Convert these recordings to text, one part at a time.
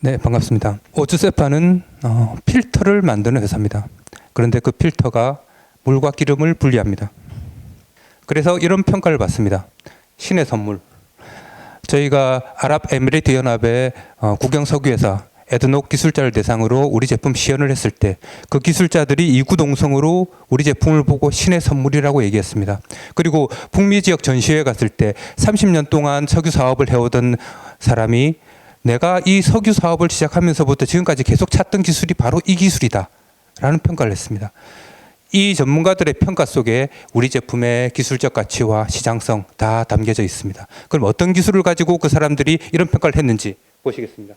네, 반갑습니다. 오주세파는 필터를 만드는 회사입니다. 그런데 그 필터가 물과 기름을 분리합니다. 그래서 이런 평가를 받습니다. 신의 선물. 저희가 아랍에미리트 연합의 국영석유회사 에드녹 기술자를 대상으로 우리 제품 시연을 했을 때 그 기술자들이 이구동성으로 우리 제품을 보고 신의 선물이라고 얘기했습니다. 그리고 북미 지역 전시회에 갔을 때 30년 동안 석유 사업을 해오던 사람이 내가 이 석유 사업을 시작하면서부터 지금까지 계속 찾던 기술이 바로 이 기술이다 라는 평가를 했습니다. 이 전문가들의 평가 속에 우리 제품의 기술적 가치와 시장성 다 담겨져 있습니다. 그럼 어떤 기술을 가지고 그 사람들이 이런 평가를 했는지 보시겠습니다.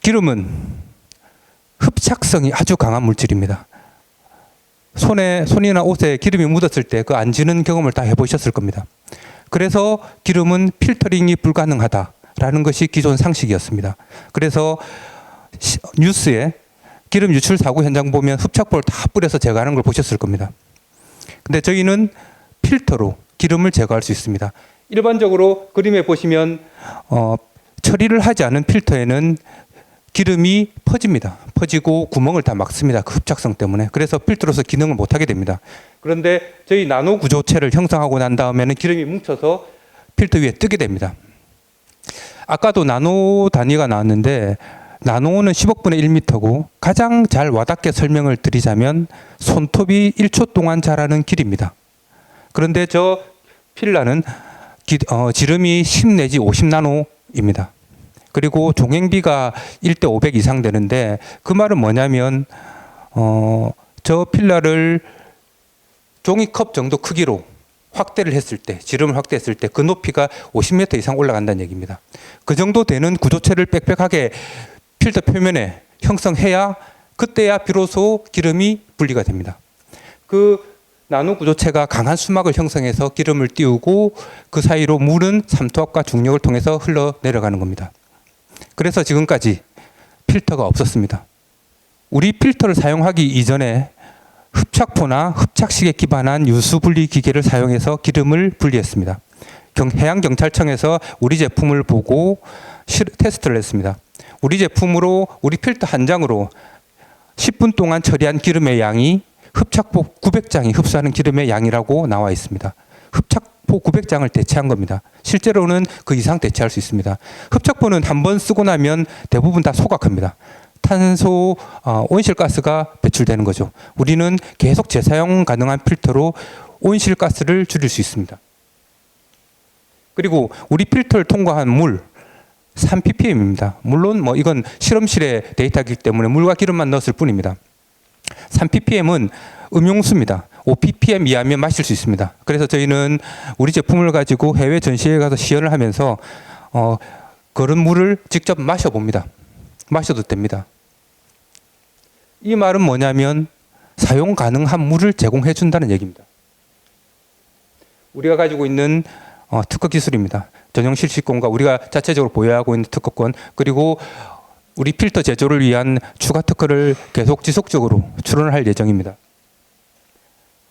기름은 흡착성이 아주 강한 물질입니다. 손이나 옷에 기름이 묻었을 때 그 안 지는 경험을 다 해보셨을 겁니다. 그래서 기름은 필터링이 불가능하다라는 것이 기존 상식이었습니다. 그래서 뉴스에 기름 유출 사고 현장 보면 흡착볼을 다 뿌려서 제거하는 걸 보셨을 겁니다. 근데 저희는 필터로 기름을 제거할 수 있습니다. 일반적으로 그림에 보시면 처리를 하지 않은 필터에는 기름이 퍼집니다. 퍼지고 구멍을 다 막습니다. 그 흡착성 때문에. 그래서 필터로서 기능을 못하게 됩니다. 그런데 저희 나노 구조체를 형성하고 난 다음에는 기름이 뭉쳐서 필터 위에 뜨게 됩니다. 아까도 나노 단위가 나왔는데 나노는 10억분의 1m고 가장 잘 와닿게 설명을 드리자면 손톱이 1초 동안 자라는 길입니다. 그런데 저 필라는 지름이 10 내지 50나노입니다. 그리고 종횡비가 1대 500 이상 되는데 그 말은 뭐냐면 저 필라를 종이컵 정도 크기로 확대를 했을 때, 지름을 확대했을 때 그 높이가 50m 이상 올라간다는 얘기입니다. 그 정도 되는 구조체를 빽빽하게 필터 표면에 형성해야 그때야 비로소 기름이 분리가 됩니다. 그 나노 구조체가 강한 수막을 형성해서 기름을 띄우고 그 사이로 물은 삼투압과 중력을 통해서 흘러내려가는 겁니다. 그래서 지금까지 필터가 없었습니다. 우리 필터를 사용하기 이전에 흡착포나 흡착식에 기반한 유수 분리 기계를 사용해서 기름을 분리했습니다. 해양경찰청에서 우리 제품을 보고 테스트를 했습니다. 우리 제품으로 우리 필터 한 장으로 10분 동안 처리한 기름의 양이 흡착포 900장이 흡수하는 기름의 양이라고 나와 있습니다. 흡착포 900장을 대체한 겁니다. 실제로는 그 이상 대체할 수 있습니다. 흡착포는 한 번 쓰고 나면 대부분 다 소각합니다. 탄소 온실가스가 배출되는 거죠. 우리는 계속 재사용 가능한 필터로 온실가스를 줄일 수 있습니다. 그리고 우리 필터를 통과한 물 3ppm입니다. 물론 이건 실험실의 데이터이기 때문에 물과 기름만 넣었을 뿐입니다. 3ppm은 음용수입니다. 5ppm 이하면 마실 수 있습니다. 그래서 저희는 우리 제품을 가지고 해외 전시회에 가서 시연을 하면서 그런 물을 직접 마셔봅니다. 마셔도 됩니다. 이 말은 뭐냐면 사용 가능한 물을 제공해 준다는 얘기입니다. 우리가 가지고 있는 특허 기술입니다. 전용 실시권과 우리가 자체적으로 보유하고 있는 특허권, 그리고 우리 필터 제조를 위한 추가 특허를 계속 지속적으로 출원을 할 예정입니다.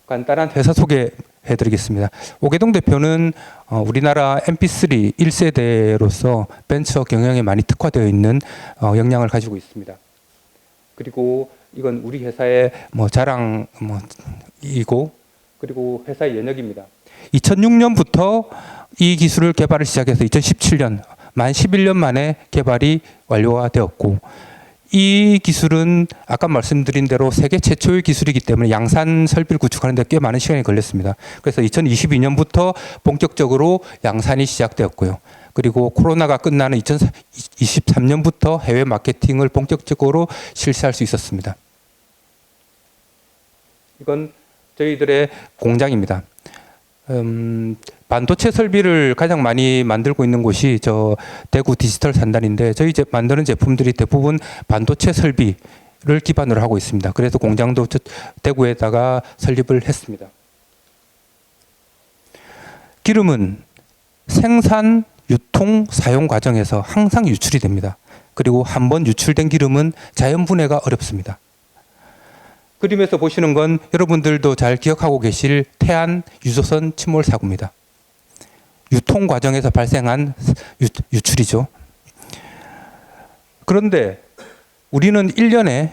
간단한 회사 소개해드리겠습니다. 오계동 대표는 우리나라 MP3 1세대로서 벤처 경영에 많이 특화되어 있는 역량을 가지고 있습니다. 그리고 이건 우리 회사의 자랑이고, 그리고 회사의 연역입니다. 2006년부터 이 기술을 개발을 시작해서 2017년 만 11년 만에 개발이 완료되었고, 이 기술은 아까 말씀드린 대로 세계 최초의 기술이기 때문에 양산 설비를 구축하는 데 꽤 많은 시간이 걸렸습니다. 그래서 2022년부터 본격적으로 양산이 시작되었고요. 그리고 코로나가 끝나는 2023년부터 해외 마케팅을 본격적으로 실시할 수 있었습니다. 이건 저희들의 공장입니다. 반도체 설비를 가장 많이 만들고 있는 곳이 대구 디지털 산단인데, 저희 만드는 제품들이 대부분 반도체 설비를 기반으로 하고 있습니다. 그래서 공장도 대구에다가 설립을 했습니다. 기름은 생산, 유통, 사용 과정에서 항상 유출이 됩니다. 그리고 한번 유출된 기름은 자연 분해가 어렵습니다. 그림에서 보시는 건 여러분들도 잘 기억하고 계실 태안 유조선 침몰 사고입니다. 유통 과정에서 발생한 유출이죠. 그런데 우리는 1년에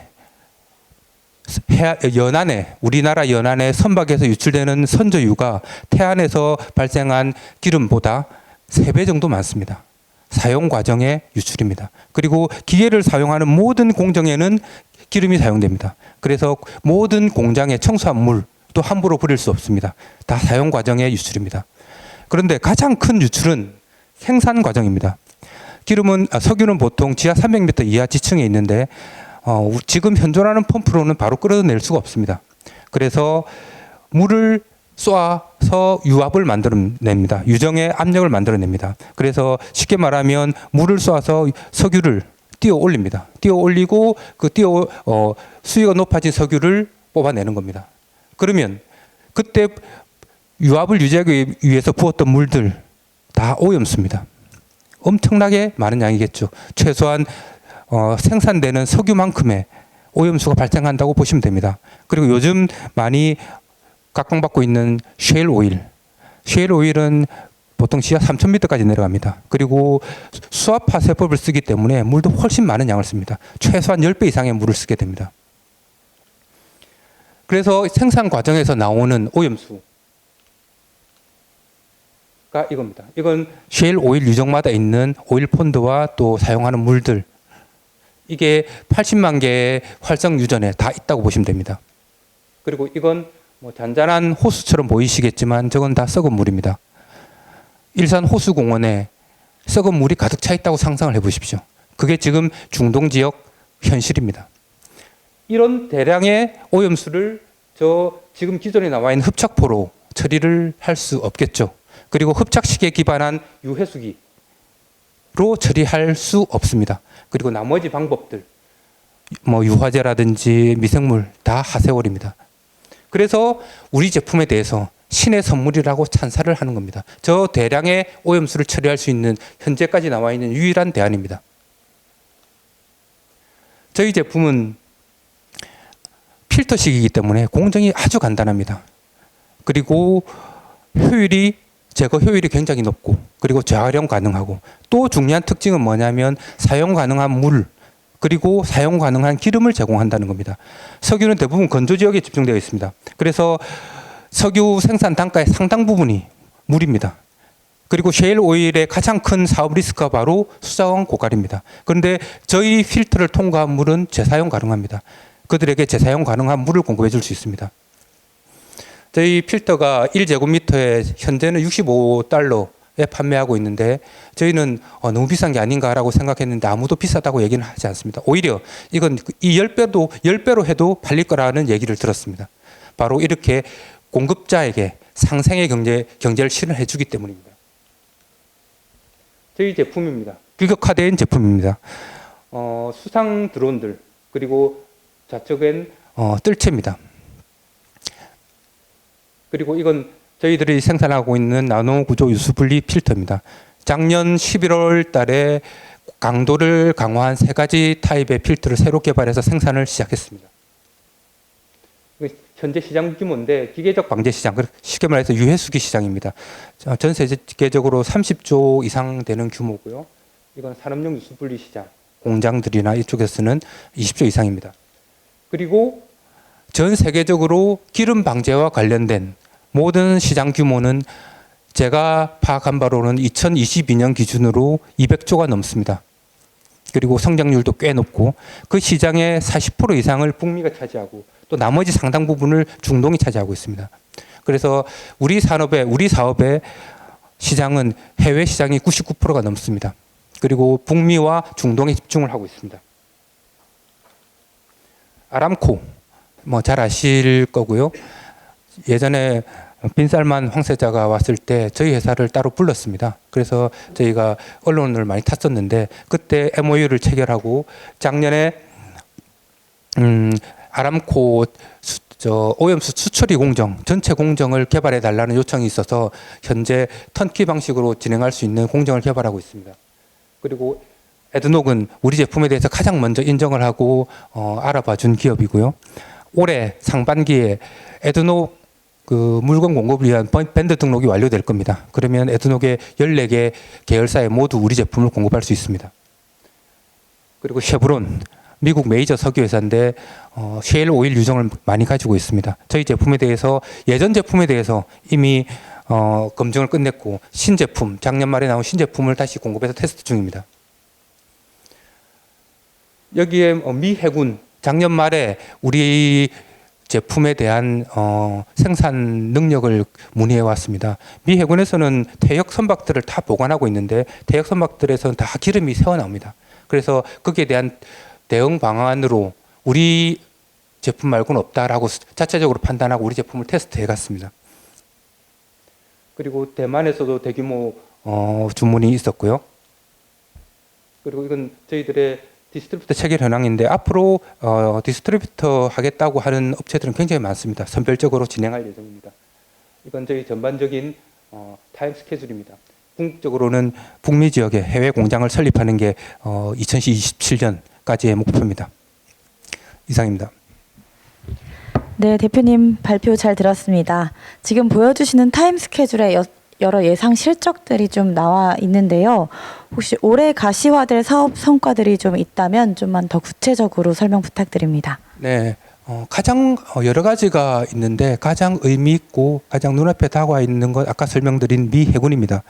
연안에 우리나라 연안에 선박에서 유출되는 선조유가 태안에서 발생한 기름보다 3배 정도 많습니다. 사용 과정의 유출입니다. 그리고 기계를 사용하는 모든 공정에는 기름이 사용됩니다. 그래서 모든 공장에 청소한 물도 함부로 버릴 수 없습니다. 다 사용 과정의 유출입니다. 그런데 가장 큰 유출은 생산 과정입니다. 석유는 보통 지하 300m 이하 지층에 있는데 지금 현존하는 펌프로는 바로 끌어낼 수가 없습니다. 그래서 물을 쏘아서 유압을 만들어냅니다. 유정의 압력을 만들어냅니다. 그래서 쉽게 말하면 물을 쏘아서 석유를 띄어 올립니다. 띄어 올리고 수위가 높아진 석유를 뽑아내는 겁니다. 그러면 그때 유압을 유지하기 위해서 부었던 물들 다 오염수입니다. 엄청나게 많은 양이겠죠. 최소한 생산되는 석유만큼의 오염수가 발생한다고 보시면 됩니다. 그리고 요즘 많이 각광받고 있는 셰일 오일. 셰일 오일은 보통 지하 3,000m까지 내려갑니다. 그리고 수압화 세법을 쓰기 때문에 물도 훨씬 많은 양을 씁니다. 최소한 10배 이상의 물을 쓰게 됩니다. 그래서 생산 과정에서 나오는 오염수가 이겁니다. 이건 셰일 오일 유정마다 있는 오일 폰드와 또 사용하는 물들. 이게 80만 개의 활성 유전에 다 있다고 보시면 됩니다. 그리고 이건 잔잔한 호수처럼 보이시겠지만 저건 다 썩은 물입니다. 일산 호수공원에 썩은 물이 가득 차 있다고 상상을 해보십시오. 그게 지금 중동 지역 현실입니다. 이런 대량의 오염수를 지금 기존에 나와 있는 흡착포로 처리를 할 수 없겠죠. 그리고 흡착식에 기반한 유해수기로 처리할 수 없습니다. 그리고 나머지 방법들, 유화제라든지 미생물 다 하세월입니다. 그래서 우리 제품에 대해서 신의 선물이라고 찬사를 하는 겁니다. 저 대량의 오염수를 처리할 수 있는 현재까지 나와 있는 유일한 대안입니다. 저희 제품은 필터식이기 때문에 공정이 아주 간단합니다. 그리고 제거 효율이 굉장히 높고 그리고 재활용 가능하고 또 중요한 특징은 뭐냐면 사용 가능한 물 그리고 사용 가능한 기름을 제공한다는 겁니다. 석유는 대부분 건조 지역에 집중되어 있습니다. 그래서 석유 생산 단가의 상당 부분이 물입니다. 그리고 셰일 오일의 가장 큰 사업 리스크가 바로 수자원 고갈입니다. 그런데 저희 필터를 통과한 물은 재사용 가능합니다. 그들에게 재사용 가능한 물을 공급해 줄 수 있습니다. 저희 필터가 1제곱미터에 현재는 $65에 판매하고 있는데 저희는 너무 비싼 게 아닌가라고 생각했는데 아무도 비싸다고 얘기는 하지 않습니다. 오히려 이건 이 10배로 해도 팔릴 거라는 얘기를 들었습니다. 바로 이렇게 공급자에게 상생의 경제를 실현해 주기 때문입니다. 저희 제품입니다. 규격화된 제품입니다. 수상 드론들 그리고 좌측엔 뜰채입니다. 그리고 이건 저희들이 생산하고 있는 나노 구조 유수분리 필터입니다. 작년 11월 달에 강도를 강화한 3가지 타입의 필터를 새로 개발해서 생산을 시작했습니다. 현재 시장 규모인데 기계적 방제 시장, 쉽게 말해서 유해수기 시장입니다. 전 세계적으로 30조 이상 되는 규모고요. 이건 산업용 유수분리 시장, 공장들이나 이쪽에서는 20조 이상입니다. 그리고 전 세계적으로 기름 방제와 관련된 모든 시장 규모는 제가 파악한 바로는 2022년 기준으로 200조가 넘습니다. 그리고 성장률도 꽤 높고 그 시장의 40% 이상을 북미가 차지하고 또 나머지 상당 부분을 중동이 차지하고 있습니다. 그래서 우리 사업의 시장은 해외 시장이 99%가 넘습니다. 그리고 북미와 중동에 집중을 하고 있습니다. 아람코 잘 아실 거고요. 예전에 빈살만 황세자가 왔을 때 저희 회사를 따로 불렀습니다. 그래서 저희가 언론을 많이 탔었는데 그때 MOU를 체결하고 작년에 아람코 오염수 수처리 공정 전체 공정을 개발해 달라는 요청이 있어서 현재 턴키 방식으로 진행할 수 있는 공정을 개발하고 있습니다. 그리고 에드녹은 우리 제품에 대해서 가장 먼저 인정을 하고 알아봐 준 기업이고요. 올해 상반기에 에드녹 물건 공급을 위한 밴드 등록이 완료될 겁니다. 그러면 에드녹의 14개 계열사에 모두 우리 제품을 공급할 수 있습니다. 그리고 쉐브론, 미국 메이저 석유 회사인데 셰일 오일 유정을 많이 가지고 있습니다. 저희 제품에 대해서 예전 제품에 대해서 이미 검증을 끝냈고 신제품, 작년 말에 나온 신제품을 다시 공급해서 테스트 중입니다. 여기에 미 해군 작년 말에 우리 제품에 대한 생산 능력을 문의해 왔습니다. 미 해군에서는 퇴역 선박들을 다 보관하고 있는데 퇴역 선박들에서는 다 기름이 새어나옵니다. 그래서 거기에 대한 대응 방안으로 우리 제품 말고는 없다라고 자체적으로 판단하고 우리 제품을 테스트해 갔습니다. 그리고 대만에서도 대규모 주문이 있었고요. 그리고 이건 저희들의 디스트리뷰터 체결 현황인데 앞으로 디스트리뷰터 하겠다고 하는 업체들은 굉장히 많습니다. 선별적으로 진행할 예정입니다. 이건 저희 전반적인 타임 스케줄입니다. 궁극적으로는 북미 지역에 해외 공장을 설립하는 게 2027년까지의 목표입니다. 이상입니다. 네, 대표님 발표 잘 들었습니다. 지금 보여주시는 타임 스케줄에 여러 예상 실적들이 좀 나와 있는데요. 혹시 올해 가시화될 사업 성과들이 좀 있다면 좀만 더 구체적으로 설명 부탁드립니다. 네, 가장 여러 가지가 있는데 가장 의미 있고 가장 눈앞에 다가와 있는 것 아까 설명드린 미 해군입니다.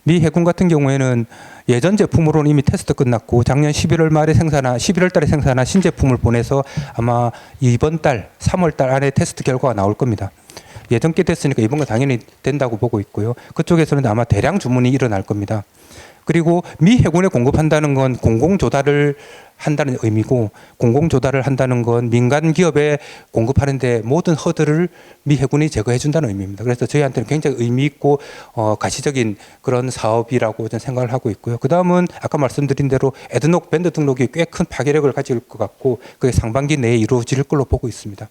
미 해군 같은 경우에는 예전 제품으로는 이미 테스트 끝났고 작년 11월 달에 생산한 신제품을 보내서 아마 이번 달 3월 달 안에 테스트 결과가 나올 겁니다. 예전 게 됐으니까 이번 거 당연히 된다고 보고 있고요. 그쪽에서는 아마 대량 주문이 일어날 겁니다. 그리고 미 해군에 공급한다는 건 공공 조달을 한다는 의미고 공공 조달을 한다는 건 민간 기업에 공급하는데 모든 허들을 미 해군이 제거해 준다는 의미입니다. 그래서 저희한테는 굉장히 의미 있고 가시적인 그런 사업이라고 저는 생각을 하고 있고요. 그다음은 아까 말씀드린 대로 에드녹 밴드 등록이 꽤 큰 파괴력을 가질 것 같고 그게 상반기 내에 이루어질 걸로 보고 있습니다.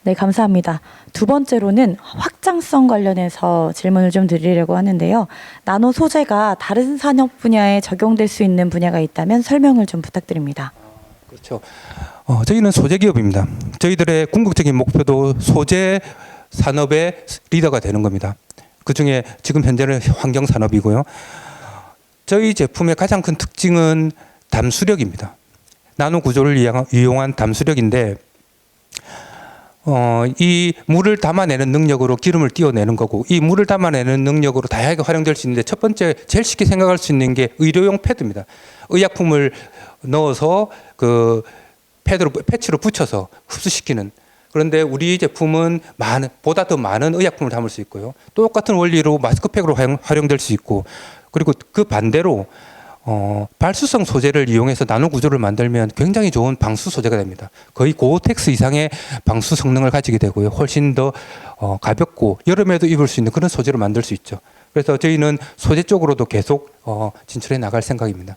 네, 감사합니다. 두 번째로는 확장성 관련해서 질문을 좀 드리려고 하는데요. 나노 소재가 다른 산업 분야에 적용될 수 있는 분야가 있다면 설명을 좀 부탁드립니다. 그렇죠. 저희는 소재 기업입니다. 저희들의 궁극적인 목표도 소재 산업의 리더가 되는 겁니다. 그중에 지금 현재는 환경 산업이고요. 저희 제품의 가장 큰 특징은 담수력입니다. 나노 구조를 이용한 담수력인데 이 물을 담아내는 능력으로 기름을 띄워내는 거고 이 물을 담아내는 능력으로 다양하게 활용될 수 있는데 첫 번째 제일 쉽게 생각할 수 있는 게 의료용 패드입니다. 의약품을 넣어서 그 패치로 붙여서 흡수시키는 그런데 우리 제품은 보다 더 많은 의약품을 담을 수 있고요. 똑같은 원리로 마스크팩으로 활용될 수 있고 그리고 그 반대로 발수성 소재를 이용해서 나노 구조를 만들면 굉장히 좋은 방수 소재가 됩니다. 거의 고텍스 이상의 방수 성능을 가지게 되고요. 훨씬 더 가볍고 여름에도 입을 수 있는 그런 소재로 만들 수 있죠. 그래서 저희는 소재 쪽으로도 계속 진출해 나갈 생각입니다.